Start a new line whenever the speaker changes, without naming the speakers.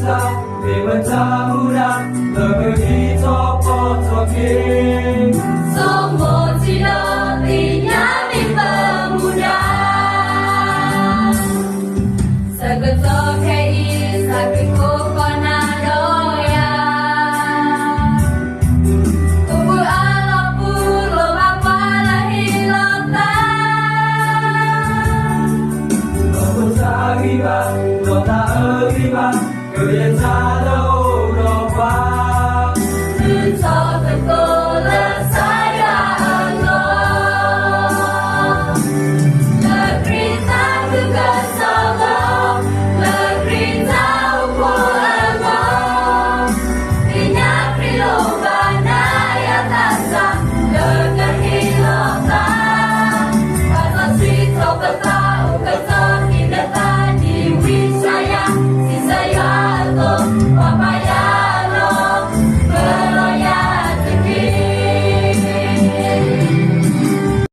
ta vì mình cha muda lời đi cho con cho kia
so một chỉ đó thì nhá mình bờ muda sa cái cho cái sa cái cô con à đó ya ubu ala pulo apa lahi lota
con cha đi ba lo ta ơi đi ba người yên ra đâu